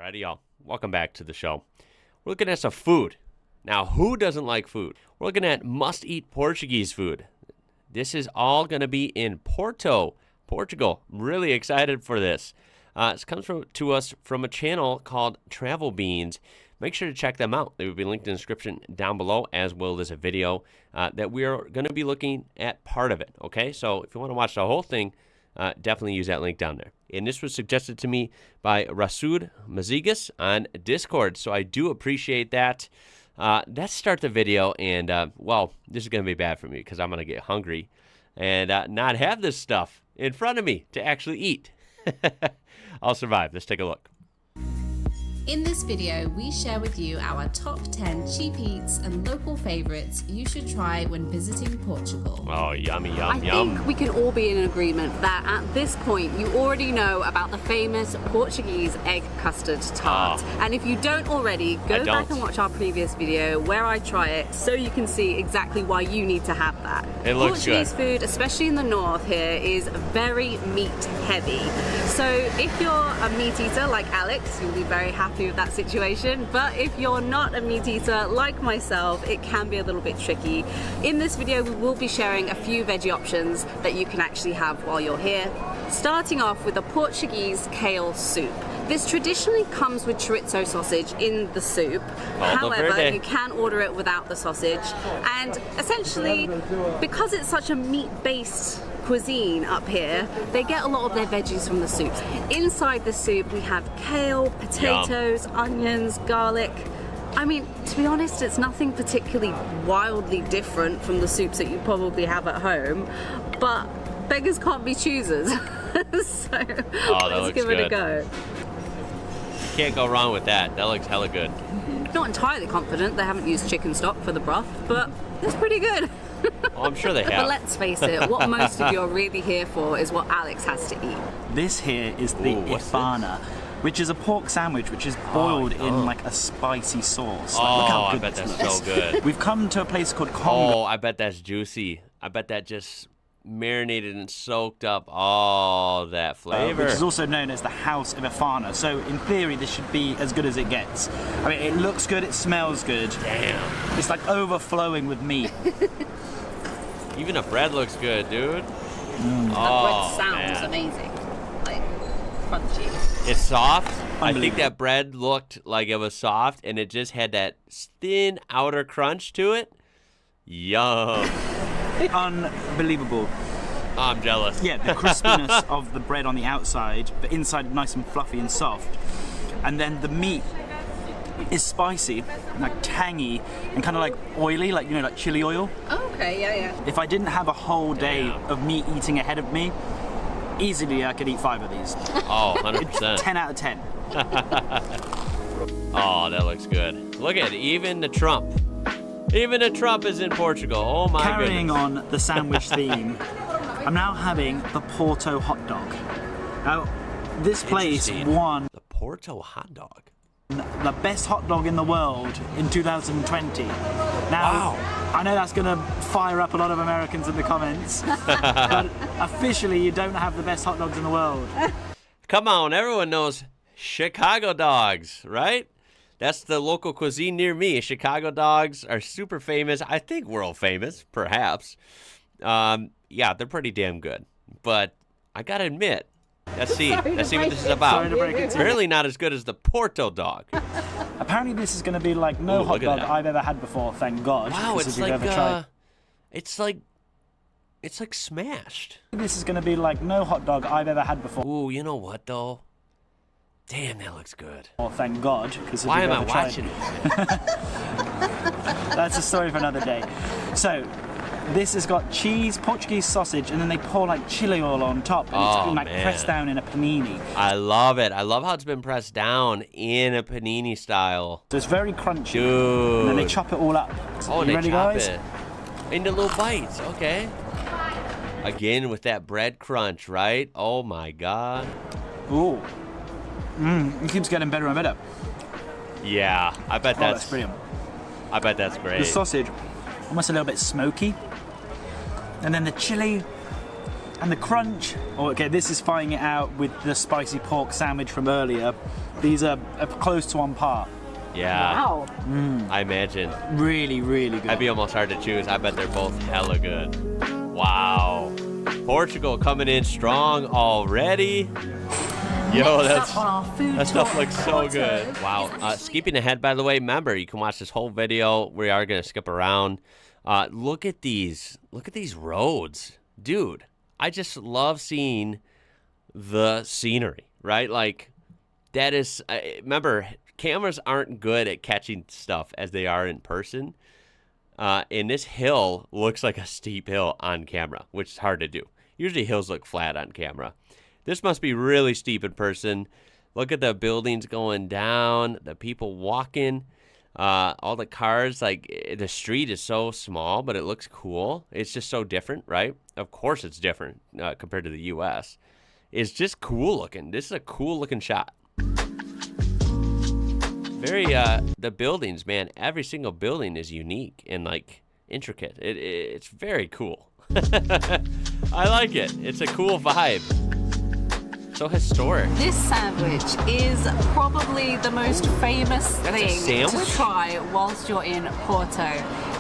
Alrighty, y'all. Welcome back to the show. We're looking at some food. Now, who doesn't like food? We're looking at must-eat Portuguese food. This is all going to be in Porto, Portugal. I'm really excited for this. This comes to us from a channel called Travel Beans. Make sure to check them out. They will be linked in the description down below, as well as a video that we are going to be looking at part of it. Okay, so if you want to watch the whole thing, definitely use that link down there. And this was suggested to me by Rasud Mazigas on Discord, so I do appreciate that. Let's start the video, and, well, this is going to be bad for me because I'm going to get hungry and not have this stuff in front of me to actually eat. I'll survive. Let's take a look. In this video, we share with you our top 10 cheap eats and local favorites you should try when visiting Portugal. Oh, yummy, yum, I yum. think we can all be in agreement that at this point you already know about the famous Portuguese egg custard tart. And if you don't already, go back and watch our previous video where I try it so you can see exactly why you need to have that. It looks Portuguese good. food, especially in the north here, is very meat heavy. So if you're a meat eater like Alex, you'll be very happy with that situation, but if you're not a meat eater like myself, it can be a little bit tricky. In this video, we will be sharing a few veggie options that you can actually have while you're here. Starting off with a Portuguese kale soup. This traditionally comes with chorizo sausage in the soup. However, you can order it without the sausage. And essentially, because it's such a meat-based cuisine up here, they get a lot of their veggies from the soups. Inside the soup, we have kale, potatoes, onions, garlic. I mean, to be honest, it's nothing particularly wildly different from the soups that you probably have at home, but beggars can't be choosers. So let's give it a go. Can't go wrong with that. That looks hella good. Not entirely confident they haven't used chicken stock for the broth, but it's pretty good. Oh, I'm sure they have. But let's face it, what most of you are really here for is what Alex has to eat. This here is the ifana, which is a pork sandwich which is boiled in like a spicy sauce. Like, look how good I bet that's so good. We've come to a place called Congo. Oh, I bet that's juicy. I bet that just marinated and soaked up all that flavor. Which is also known as the House of Ifana. So in theory, this should be as good as it gets. I mean, it looks good, it smells good. Damn. It's like overflowing with meat. Even the bread looks good, dude. That bread sounds amazing. Like, crunchy. It's soft. I think that bread looked like it was soft, and it just had that thin outer crunch to it. Yum. Unbelievable. I'm jealous. Yeah, the crispiness of the bread on the outside, but inside nice and fluffy and soft. And then the meat is spicy, like tangy, and kind of like oily, like, you know, like chili oil. Oh, okay, yeah. If I didn't have a whole day of meat eating ahead of me, easily I could eat 5 of these. Oh, 100%. 10 out of 10. Oh, that looks good. Look at it, even the Trump. Even the Trump is in Portugal. Oh my goodness. Carrying on the sandwich theme, I'm now having the Porto hot dog. Now, this place won the Porto hot dog. The best hot dog in the world in 2020. Now, I know that's going to fire up a lot of Americans in the comments, but officially you don't have the best hot dogs in the world. Come on, everyone knows Chicago dogs, right? That's the local cuisine near me. Chicago dogs are super famous. I think world famous, perhaps. Yeah, they're pretty damn good. But I gotta admit, let's see what this is about. Apparently not as good as the Porto dog. Apparently this is going to be like no hot dog I've ever had before, thank God. Wow, it's like smashed. This is going to be like no hot dog I've ever had before. Ooh, you know what though? Damn, that looks good. Oh, thank God. Why am I watching this? That's a story for another day. So, this has got cheese, Portuguese sausage, and then they pour like chili oil on top, and it's been like pressed down in a panini. I love it. I love how it's been pressed down in a panini style. So it's very crunchy. Dude. And then they chop it all up. Oh, you they ready, chop guys? it into little bites. Okay. Again with that bread crunch, right? Oh my God. Ooh. It keeps getting better and better. Yeah, I bet that's brilliant. I bet that's great. The sausage, almost a little bit smoky. And then the chili And the crunch, okay, this is fighting it out with the spicy pork sandwich from earlier. These are close to on par. Yeah. Wow. I imagine. Really, really good. I'd be almost hard to choose. I bet they're both hella good. Wow. Portugal coming in strong already. Yo, that stuff looks so good. Wow. Skipping ahead, by the way, remember, you can watch this whole video. We are going to skip around. Look at these. Look at these roads. Dude, I just love seeing the scenery, right? Like, that is, remember, cameras aren't good at catching stuff as they are in person. And this hill looks like a steep hill on camera, which is hard to do. Usually hills look flat on camera. This must be really steep in person. Look at the buildings going down, the people walking, all the cars. Like, the street is so small, but it looks cool. It's just so different, right? Of course it's different compared to the U.S. It's just cool looking. This is a cool looking shot. Very, the buildings, man, every single building is unique and, like, intricate. It's very cool. I like it. It's a cool vibe. So historic. This sandwich is probably the most famous thing to try whilst you're in Porto.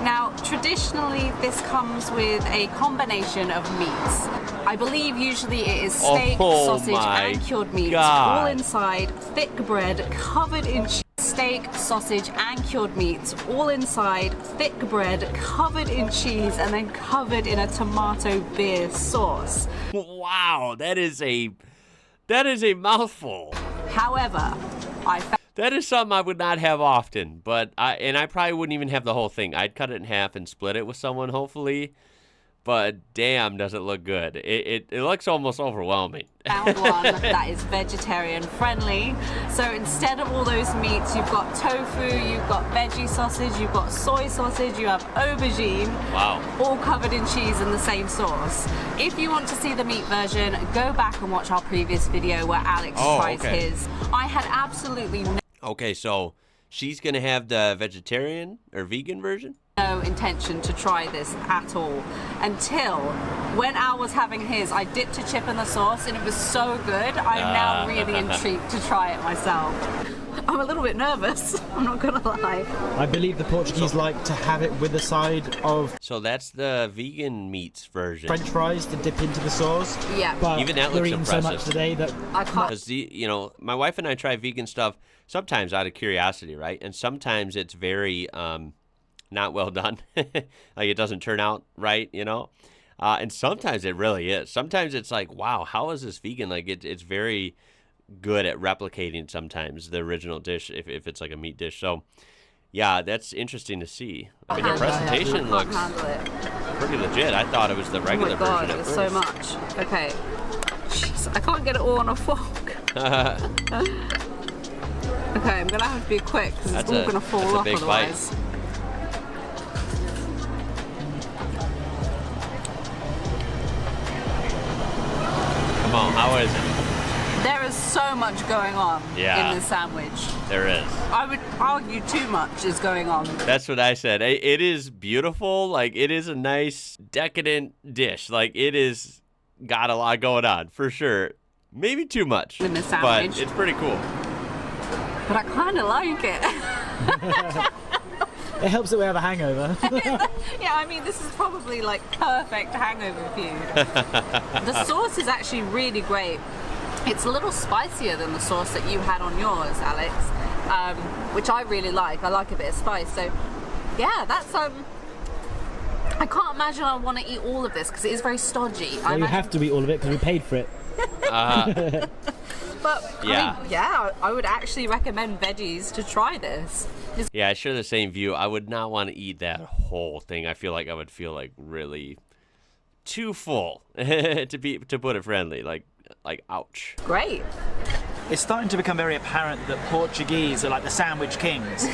Now, traditionally, this comes with a combination of meats. I believe usually it is steak, sausage, and cured meats, all inside thick bread covered in cheese. Steak, sausage, and cured meats, all inside thick bread covered in cheese and then covered in a tomato beer sauce. Wow, that is a mouthful. However, that is something I would not have often, but I probably wouldn't even have the whole thing. I'd cut it in half and split it with someone, hopefully. But damn, does it look good. It looks almost overwhelming. Found one that is vegetarian friendly. So instead of all those meats, you've got tofu, you've got veggie sausage, you've got soy sausage, you have aubergine. Wow. All covered in cheese in the same sauce. If you want to see the meat version, go back and watch our previous video where Alex tries his. I had absolutely no... Okay, so she's going to have the vegetarian or vegan version? No intention to try this at all until when Al was having his, I dipped a chip in the sauce and it was so good. I'm now really intrigued to try it myself. I'm a little bit nervous, I'm not gonna lie. I believe the Portuguese like to have it with a side of... So that's the vegan meats version. French fries to dip into the sauce. Yeah. But even that looks impressive. So much today that I can't. Because my wife and I try vegan stuff sometimes out of curiosity, right? And sometimes it's very not well done. Like it doesn't turn out right, and sometimes it really is. Sometimes it's like, wow, how is this vegan? Like it's very good at replicating sometimes the original dish if it's like a meat dish. So yeah, that's interesting to see. I mean, your presentation looks pretty legit. I thought it was the regular version at first. So much. Okay. Jeez, I can't get it all on a fork. Okay, I'm gonna have to be quick because it's all gonna fall off otherwise. Bite. Come on, how is it? There is so much going on in this sandwich. There is. I would argue too much is going on. That's what I said. It is beautiful. Like, it is a nice, decadent dish. Like, it is got a lot going on, for sure. Maybe too much, in the sandwich. But it's pretty cool. But I kind of like it. It helps that we have a hangover. Yeah, I mean, this is probably like perfect hangover food. The sauce is actually really great. It's a little spicier than the sauce that you had on yours, Alex, which I really like. I like a bit of spice. So, yeah, that's I can't imagine I want to eat all of this because it is very stodgy. Well, you have to eat all of it because we paid for it. But yeah, I would actually recommend veggies to try this. Yeah, I share the same view. I would not want to eat that whole thing. I feel like I would feel like really too full to put it friendly. Like ouch. Great. It's starting to become very apparent that Portuguese are like the sandwich kings.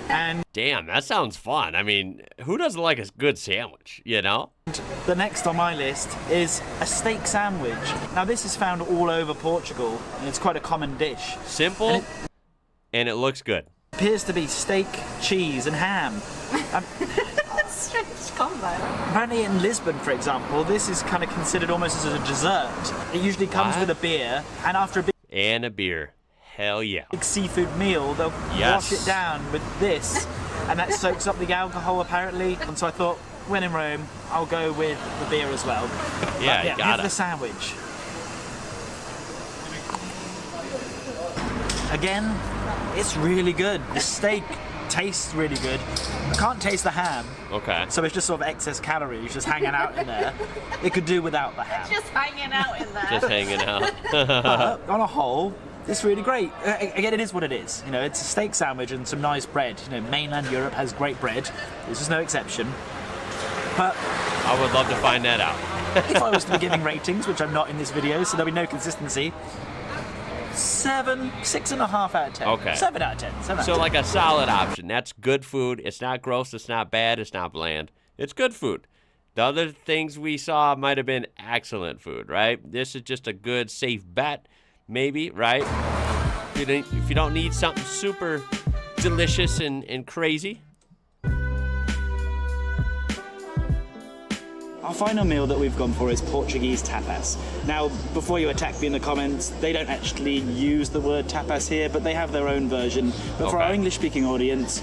And damn, that sounds fun. I mean, who doesn't like a good sandwich, The next on my list is a steak sandwich. Now, this is found all over Portugal, and it's quite a common dish. Simple, and it looks good. Appears to be steak, cheese, and ham. Strange combo. Apparently in Lisbon, for example, this is kind of considered almost as a dessert. It usually comes with a beer, and after a beer. Hell yeah. big seafood meal, they'll wash it down with this, and that soaks up the alcohol apparently. And so I thought, when in Rome, I'll go with the beer as well. Yeah, but, got here's it. the sandwich. Again, it's really good. The steak tastes really good. I can't taste the ham. Okay. So it's just sort of excess calories just hanging out in there. It could do without the ham. Just hanging out in there. Just hanging out. But on a whole, it's really great. Again, it is what it is. You know, it's a steak sandwich and some nice bread. You know, mainland Europe has great bread. This is no exception. But I would love to find that out. if I was to be giving ratings, which I'm not in this video, so there'll be no consistency, 6.5 out of 10. Okay. 7 out of 10. 7 out So of 10. like a solid option. That's good food. It's not gross. It's not bad. It's not bland. It's good food. The other things we saw might have been excellent food, right? This is just a good, safe bet, maybe, right? If you don't need something super delicious and crazy. Our final meal that we've gone for is Portuguese tapas. Now, before you attack me in the comments, they don't actually use the word tapas here, but they have their own version. But for our English-speaking audience,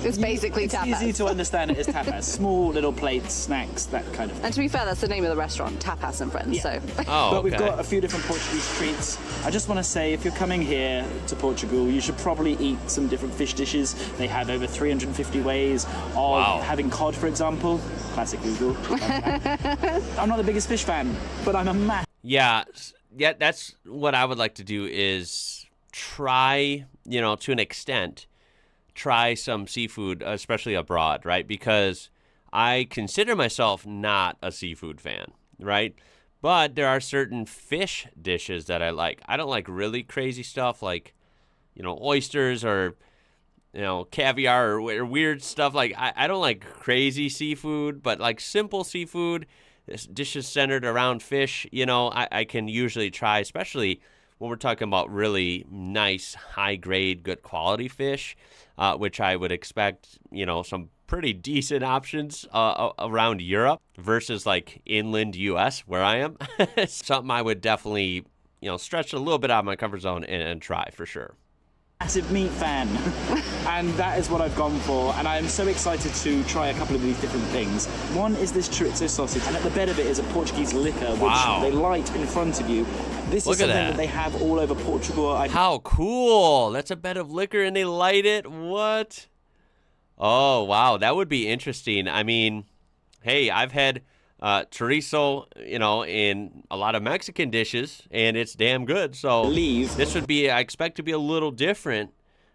It's basically it's tapas. easy to understand it as tapas. Small little plates, snacks, that kind of thing. And to be fair, that's the name of the restaurant, Tapas and Friends. Yeah. So. Oh, But we've okay. got a few different Portuguese treats. I just want to say, if you're coming here to Portugal, you should probably eat some different fish dishes. They have over 350 ways of having cod, for example. Classic Google. I'm not the biggest fish fan, but I'm a massive. Yeah, that's what I would like to do is try, you know, to an extent, try some seafood, especially abroad, right? Because I consider myself not a seafood fan, right? But there are certain fish dishes that I like. I don't like really crazy stuff like, you know, oysters or, you know, caviar or weird stuff. Like, I don't like crazy seafood, but like simple seafood, dishes centered around fish, you know, I can usually try, especially when we're talking about really nice, high-grade, good quality fish, which I would expect, you know, some pretty decent options around Europe versus like inland U.S. where I am. Something I would definitely, you know, stretch a little bit out of my comfort zone and try for sure. Massive meat fan, and that is what I've gone for, and I am so excited to try a couple of these different things. One is this chorizo sausage, and at the bed of it is a Portuguese liquor, which they light in front of you. This is something that they have all over Portugal. How cool! That's a bed of liquor and they light it? What? Oh, wow, that would be interesting. I mean, hey, I've had chorizo, you know, in a lot of Mexican dishes, and it's damn good. So this would be, I expect to be a little different,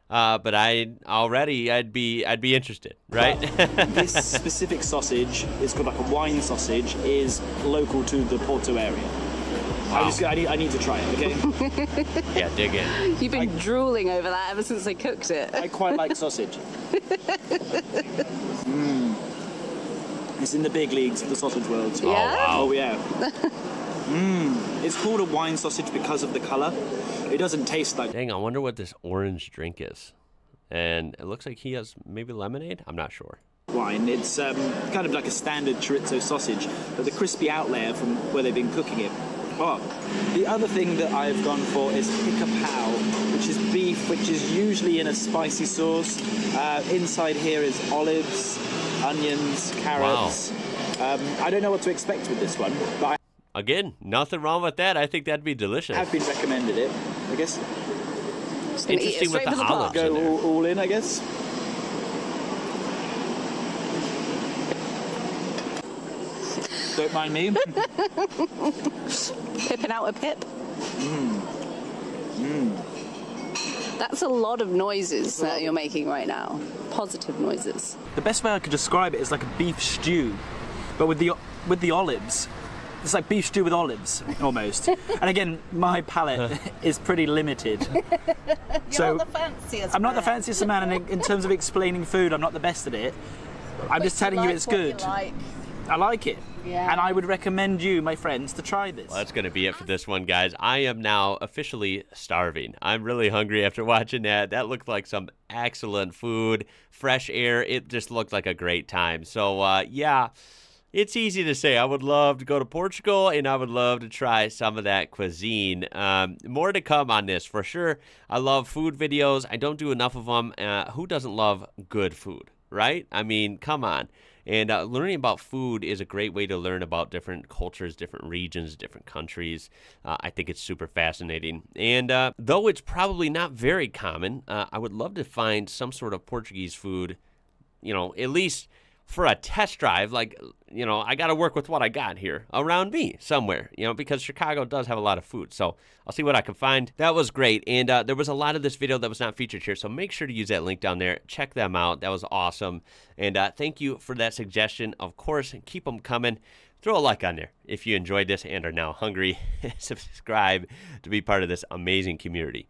but I'd be interested, right? This specific sausage is called like a wine sausage, is local to the Porto area. Wow. I need to try it, okay? Yeah, dig in. You've been drooling over that ever since they cooked it. I quite like sausage. It's in the big leagues of the sausage world. Yeah? Oh, yeah. It's called a wine sausage because of the colour. It doesn't taste like... Dang, I wonder what this orange drink is. And it looks like he has maybe lemonade? I'm not sure. Wine. It's kind of like a standard chorizo sausage, but the crispy outlayer from where they've been cooking it. Oh, the other thing that I've gone for is pica-pau, which is beef, which is usually in a spicy sauce. Inside here is olives, onions, carrots. Wow. I don't know what to expect with this one, but Again, nothing wrong with that. I think that'd be delicious. I have been recommended it, I guess. Just gonna eat it Interesting with straight the from the pot. olives in there. Go all in, I guess. Don't mind me. Pipping out a pip. That's a lot of noises that you're making right now. Positive noises. The best way I could describe it is like a beef stew, but with the olives. It's like beef stew with olives, almost. And again, my palate is pretty limited. You're not the fanciest. I'm not the fanciest man, and in terms of explaining food, I'm not the best at it. I'm just telling you it's good. I like it. Yeah. And I would recommend you, my friends, to try this. Well, that's going to be it for this one, guys. I am now officially starving. I'm really hungry after watching that. That looked like some excellent food, fresh air. It just looked like a great time. So, yeah, it's easy to say. I would love to go to Portugal, and I would love to try some of that cuisine. More to come on this, for sure. I love food videos. I don't do enough of them. Who doesn't love good food, right? I mean, come on. And learning about food is a great way to learn about different cultures, different regions, different countries. I think it's super fascinating. And though it's probably not very common, I would love to find some sort of Portuguese food, at least for a test drive. Like, I got to work with what I got here around me somewhere, because Chicago does have a lot of food. So I'll see what I can find. That was great. And there was a lot of this video that was not featured here. So make sure to use that link down there. Check them out. That was awesome. And thank you for that suggestion. Of course, keep them coming. Throw a like on there if you enjoyed this and are now hungry. Subscribe to be part of this amazing community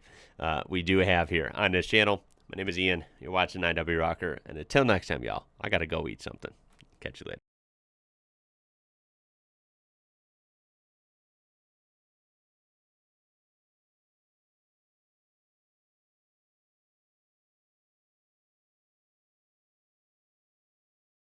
we do have here on this channel. My name is Ian. You're watching IWrocker. And until next time, y'all, I got to go eat something. Catch you later.